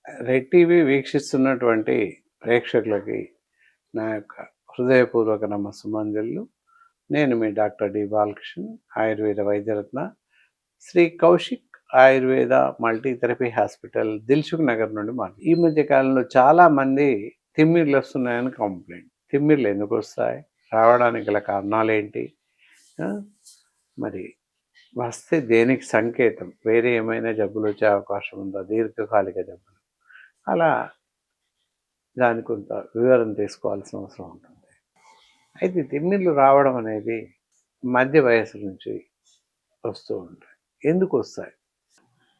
Red TV వీక్షిస్తున్నటువంటి ప్రేక్షకులకి నా యొక్క హృదయపూర్వక నమస్సుమాంజలు. నేను మీ డాక్టర్ డి బాలకృష్ణ, ఆయుర్వేద వైద్యరత్న, Shri Kaushik Ayurveda multi therapy hospital, Dilsukhnagar నుండి ఈ మధ్య కాలంలో చాలామంది తిమ్మిర్లు వస్తున్నాయని కంప్లైంట్. తిమ్మిర్లు ఎందుకు వస్తాయి, రావడానికి గల కారణాలు ఏంటి, మరి వస్తే దేనికి సంకేతం, వేరే ఏమైనా జబ్బులు వచ్చే అవకాశం ఉందా, దీర్ఘకాలిక జబ్బులు, అలా దాని కొంత వివరణ తీసుకోవాల్సిన అవసరం ఉంటుంది. అయితే తిమ్మిర్లు రావడం అనేది మధ్య వయసు నుంచి వస్తూ ఉంటాయి. ఎందుకు వస్తాయి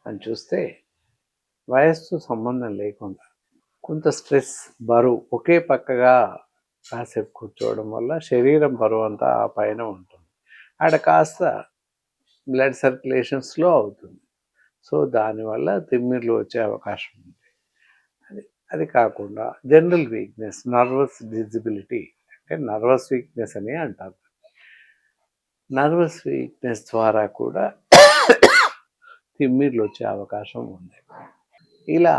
అని చూస్తే వయస్సుతో సంబంధం లేకుండా కొంత స్ట్రెస్, బరువు ఒకే పక్కగా కాసేపు కూర్చోవడం వల్ల శరీరం బరువు అంతా ఆ పైన ఉంటుంది. ఆడ కాస్త బ్లడ్ సర్క్యులేషన్ స్లో అవుతుంది. సో దానివల్ల తిమ్మిర్లు వచ్చే అవకాశం ఉంది. అది కాకుండా జనరల్ వీక్నెస్, నర్వస్ డిజిబిలిటీ, అంటే నర్వస్ వీక్నెస్ అని అంటారు. నర్వస్ వీక్నెస్ ద్వారా కూడా తిమ్మిర్లు వచ్చే అవకాశం ఉంది. ఇలా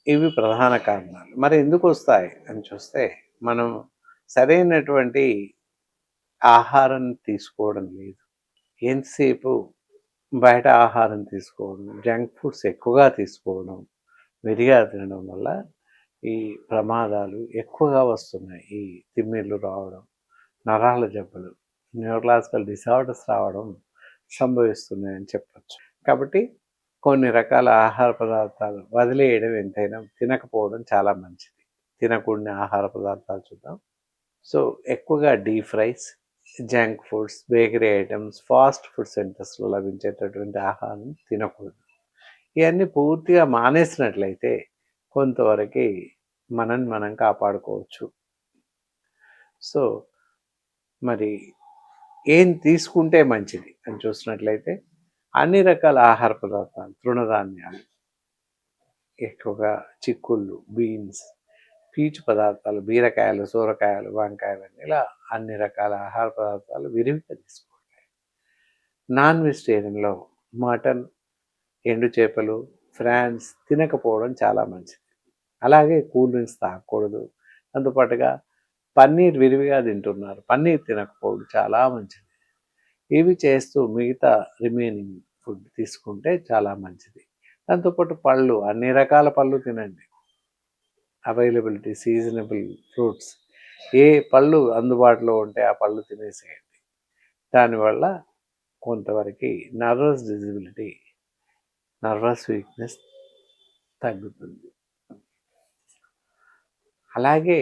ఇవి ప్రధాన కారణాలు. మరి ఎందుకు వస్తాయి అని చూస్తే, మనం సరైనటువంటి ఆహారం తీసుకోవడం లేదు. ఎంతసేపు బయట ఆహారం తీసుకోవడం, జంక్ ఫుడ్స్ ఎక్కువగా తీసుకోవడం, విడిగా తినడం వల్ల ఈ ప్రమాదాలు ఎక్కువగా వస్తున్నాయి. ఈ తిమ్మిర్లు రావడం, నరాల జబ్బులు, న్యూరలాజికల్ డిసార్డర్స్ రావడం సంభవిస్తున్నాయని చెప్పచ్చు. కాబట్టి కొన్ని రకాల ఆహార పదార్థాలు వదిలేయడం, ఎంతైనా తినకపోవడం చాలా మంచిది. తినకూడని ఆహార పదార్థాలు చూద్దాం. సో ఎక్కువగా deep fries, junk foods, bakery items, fast food సెంటర్స్లో లభించేటటువంటి ఆహారం తినకూడదు. ఇవన్నీ పూర్తిగా మానేసినట్లయితే కొంతవరకు మనం కాపాడుకోవచ్చు. సో మరి ఏం తీసుకుంటే మంచిది అని చూసినట్లయితే, అన్ని రకాల ఆహార పదార్థాలు, తృణధాన్యాలు, ఎక్కువగా చిక్కుళ్ళు, బీన్స్, పీచు పదార్థాలు, బీరకాయలు, సూరకాయలు, వంకాయలు, ఇలా అన్ని రకాల ఆహార పదార్థాలు విరివిగా తీసుకోండి. నాన్ వెజిటేరియన్లో మటన్, ఎండు చేపలు, ఫ్రాన్స్ తినకపోవడం చాలా మంచిది. అలాగే కూల్ డ్రింక్స్ తాగకూడదు. దాంతోపాటుగా పన్నీర్ విరివిగా తింటున్నారు, పన్నీర్ తినకపోవడం చాలా మంచిది. ఇవి చేస్తూ మిగతా రిమైనింగ్ ఫుడ్ తీసుకుంటే చాలా మంచిది. దాంతోపాటు పళ్ళు, అన్ని రకాల పళ్ళు తినండి. అవైలబిలిటీ, సీజనబుల్ ఫ్రూట్స్, ఏ పళ్ళు అందుబాటులో ఉంటే ఆ పళ్ళు తినేసేయండి. దానివల్ల కొంతవరకు నర్వస్ డిజిబిలిటీ, నర్వస్ వీక్నెస్ తగ్గుతుంది. అలాగే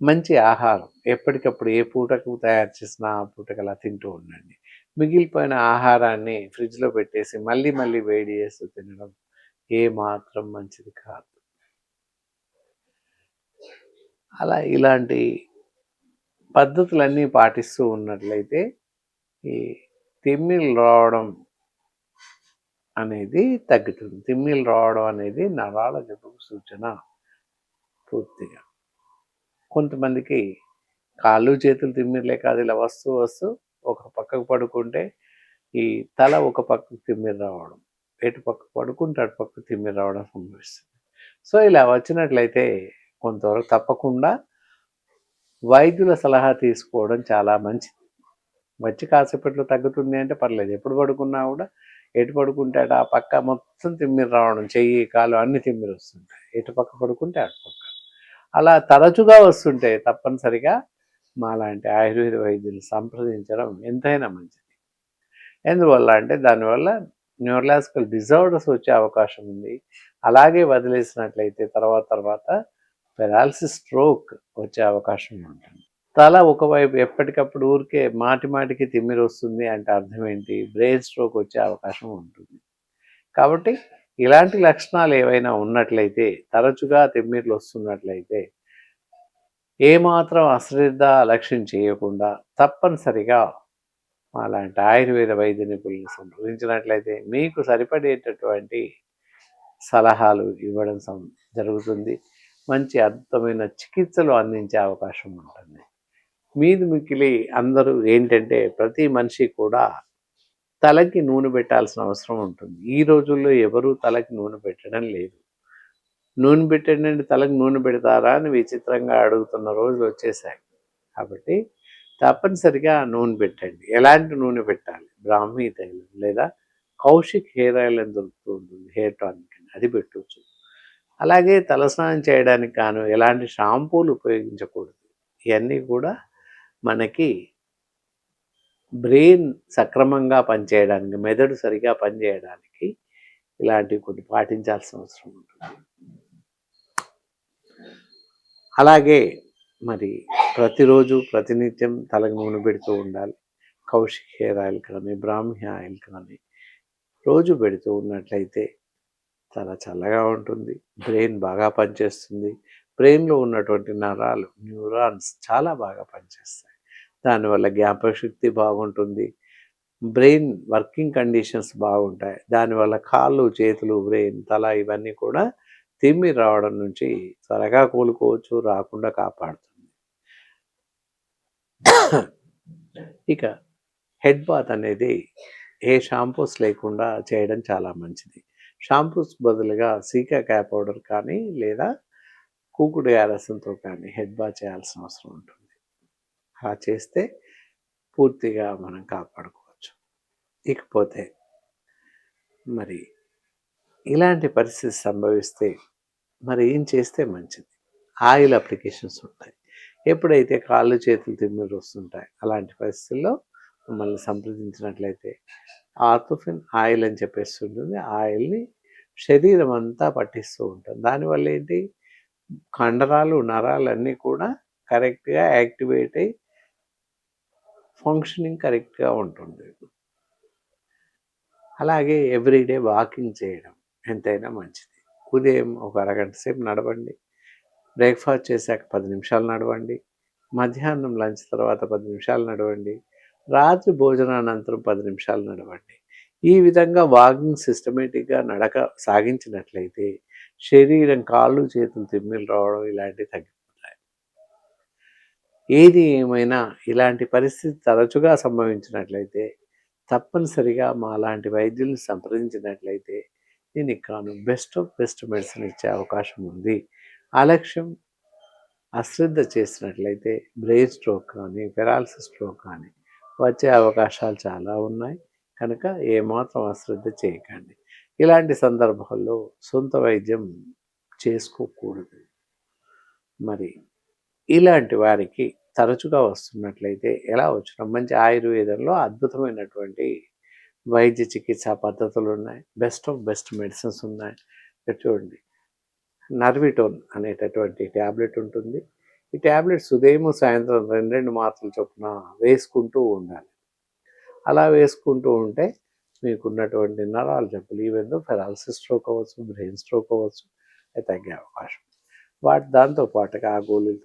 మంచి ఆహారం ఎప్పటికప్పుడు ఏ పూటకు తయారు చేసిన ఆ పూటకు అలా తింటూ ఉండండి. మిగిలిపోయిన ఆహారాన్ని ఫ్రిడ్జ్లో పెట్టేసి మళ్ళీ మళ్ళీ వేడి చేస్తూ తినడం ఏమాత్రం మంచిది కాదు. అలా ఇలాంటి పద్ధతులన్నీ పాటిస్తూ ఉన్నట్లయితే ఈ తిమ్మిర్లు రావడం అనేది తగ్గుతుంది. తిమ్మిర్లు రావడం అనేది నరాల జబ్బుకు సూచన. పూర్తిగా కొంతమందికి కాళ్ళు చేతులు తిమ్మిర్లే కాదు, ఇలా వస్తూ ఒక పక్కకు పడుకుంటే ఈ తల ఒక పక్కకు తిమ్మిరి రావడం, ఎటు పక్క పడుకుంటే అటు పక్కకు తిమ్మిరి రావడం సంభవిస్తుంది. సో ఇలా వచ్చినట్లయితే కొంతవరకు తప్పకుండా వైద్యుల సలహా తీసుకోవడం చాలా మంచిది. వచ్చి కాసేపట్లో తగ్గుతుంది అంటే పర్లేదు, ఎప్పుడు పడుకున్నా కూడా ఎటు పడుకుంటే అటు ఆ పక్క మొత్తం తిమ్మిరి రావడం, చెయ్యి కాలు అన్ని తిమ్మిరి వస్తుంటాయి. ఎటు పక్క పడుకుంటే అటు పక్క అలా తరచుగా వస్తుంటే తప్పనిసరిగా మాలాంటి ఆయుర్వేద వైద్యులు సంప్రదించడం ఎంతైనా మంచిది. ఎందువల్ల అంటే దానివల్ల న్యూరలాజికల్ డిజార్డర్స్ వచ్చే అవకాశం ఉంది. అలాగే వదిలేసినట్లయితే తర్వాత పెరాలసిస్, స్ట్రోక్ వచ్చే అవకాశం ఉంటుంది. తల ఒకవైపు ఎప్పటికప్పుడు ఊరికే మాటికి తిమ్మిరి వస్తుంది అంటే అర్థం ఏంటి, బ్రెయిన్ స్ట్రోక్ వచ్చే అవకాశం ఉంటుంది. కాబట్టి ఇలాంటి లక్షణాలు ఏవైనా ఉన్నట్లయితే, తరచుగా తిమ్మిర్లు వస్తున్నట్లయితే ఏమాత్రం అశ్రద్ధ, అలక్ష్యం చేయకుండా తప్పనిసరిగా అలాంటి ఆయుర్వేద వైద్య నిపుణులను సంప్రదించినట్లయితే మీకు సరిపడేటటువంటి సలహాలు ఇవ్వడం జరుగుతుంది. మంచి అద్భుతమైన చికిత్సలు అందించే అవకాశం ఉంటుంది. మీది మిక్కిలి అందరూ ఏంటంటే ప్రతి మనిషి కూడా తలకి నూనె పెట్టాల్సిన అవసరం ఉంటుంది. ఈ రోజుల్లో ఎవరు తలకి నూనె పెట్టడం లేదు. నూనె పెట్టండి, తలకు నూనె పెడతారా అని విచిత్రంగా అడుగుతున్న రోజులు వచ్చేసాయి. కాబట్టి తప్పనిసరిగా నూనె పెట్టండి. ఎలాంటి నూనె పెట్టాలి? బ్రాహ్మీ తైలం లేదా కౌశిక్ హెయిర్ ఆయిల్ అని దొరుకుతూ ఉంటుంది, హెయిర్ టానిక్ అని, అది పెట్టవచ్చు. అలాగే తలస్నానం చేయడానికి గాను ఎలాంటి షాంపూలు ఉపయోగించకూడదు. ఇవన్నీ కూడా మనకి బ్రెయిన్ సక్రమంగా పనిచేయడానికి, మెదడు సరిగా పనిచేయడానికి ఇలాంటివి కొన్ని పాటించాల్సిన అవసరం ఉంటుంది. అలాగే మరి ప్రతిరోజు ప్రతినిత్యం తలకు నూనె పెడుతూ ఉండాలి. కౌశిక్ హెయిర్ ఆయిల్ కానీ, బ్రాహ్మీ ఆయిల్ కానీ రోజు పెడుతూ ఉన్నట్లయితే చాలా చల్లగా ఉంటుంది, బ్రెయిన్ బాగా పనిచేస్తుంది. బ్రెయిన్లో ఉన్నటువంటి నరాలు, న్యూరాన్స్ చాలా బాగా పనిచేస్తాయి. దానివల్ల జ్ఞాపక శక్తి బాగుంటుంది, బ్రెయిన్ వర్కింగ్ కండిషన్స్ బాగుంటాయి. దానివల్ల కాళ్ళు, చేతులు, బ్రెయిన్, తల ఇవన్నీ కూడా తిమ్మిరి రావడం నుంచి త్వరగా కోలుకోవచ్చు, రాకుండా కాపాడుతుంది. ఇక హెడ్ బాత్ అనేది ఏ షాంపూస్ లేకుండా చేయడం చాలా మంచిది. షాంపూస్ బదులుగా సీకాకాయ పౌడర్ కానీ లేదా కూకుడుకాయ రసంతో కానీ హెడ్ బాత్ చేయాల్సిన అవసరం ఉంటుంది. అలా చేస్తే పూర్తిగా మనం కాపాడుకోవచ్చు. ఇకపోతే మరి ఇలాంటి పరిస్థితి సంభవిస్తే మరి ఏం చేస్తే మంచిది? ఆయిల్ అప్లికేషన్స్ ఉంటాయి. ఎప్పుడైతే కాళ్ళు, చేతులు తిమ్మిరి వస్తుంటాయి, అలాంటి పరిస్థితుల్లో మమ్మల్ని సంప్రదించినట్లయితే ఆర్థోఫిన్ ఆయిల్ అని చెప్పేసి ఉంటుంది. ఆయిల్ని శరీరం అంతా పట్టిస్తూ ఉంటాం. దానివల్ల ఏంటి, కండరాలు, నరాలన్నీ కూడా కరెక్ట్గా యాక్టివేట్ అయ్యి ఫంక్షనింగ్ కరెక్ట్గా ఉంటుంది. అలాగే ఎవ్రీడే వాకింగ్ చేయడం ఎంతైనా మంచిది. ఉదయం ఒక అరగంట సేపు నడవండి, బ్రేక్ఫాస్ట్ చేశాక 10 నిమిషాలు నడవండి, మధ్యాహ్నం లంచ్ తర్వాత 10 నిమిషాలు నడవండి, రాత్రి భోజనానంతరం 10 నిమిషాలు నడవండి. ఈ విధంగా వాకింగ్ సిస్టమేటిక్గా నడక సాగించినట్లయితే శరీరం, కాళ్ళు, చేతులు తిమ్మిలు రావడం ఇలాంటివి తగ్గిపోతాయి. ఏది ఏమైనా ఇలాంటి పరిస్థితి తరచుగా సంభవించినట్లయితే తప్పనిసరిగా మా లాంటి వైద్యుల్ని సంప్రదించినట్లయితే దీనికి కాను బెస్ట్ ఆఫ్ బెస్ట్ మెడిసిన్ ఇచ్చే అవకాశం ఉంది. ఆలక్ష్యం, అశ్రద్ధ చేసినట్లయితే బ్రెయిన్ స్ట్రోక్ కానీ, పెరాలసిస్ స్ట్రోక్ కానీ వచ్చే అవకాశాలు చాలా ఉన్నాయి. కనుక ఏమాత్రం అశ్రద్ధ చేయకండి. ఇలాంటి సందర్భాల్లో సొంత వైద్యం చేసుకోకూడదు. మరి ఇలాంటి వారికి తరచుగా వస్తున్నట్లయితే ఎలా వచ్చిన మంచి ఆయుర్వేదంలో అద్భుతమైనటువంటి వైద్య చికిత్సా పద్ధతులు ఉన్నాయి. బెస్ట్ ఆఫ్ బెస్ట్ మెడిసిన్స్ ఉన్నాయి. చూడండి, నర్విటోన్ అనేటటువంటి ట్యాబ్లెట్ ఉంటుంది. ఈ ట్యాబ్లెట్స్ ఉదయం, సాయంత్రం 2 మాత్రలు చొప్పున వేసుకుంటూ ఉండాలి. అలా వేసుకుంటూ ఉంటే మీకున్నటువంటి నరాల జబ్బులు, ఈవెన్ పెరాలసిస్ స్ట్రోక్ అవ్వచ్చు, బ్రెయిన్ స్ట్రోక్ అవ్వచ్చు, తగ్గే అవకాశం. దాంతో పాటుగా ఆ గోళీలు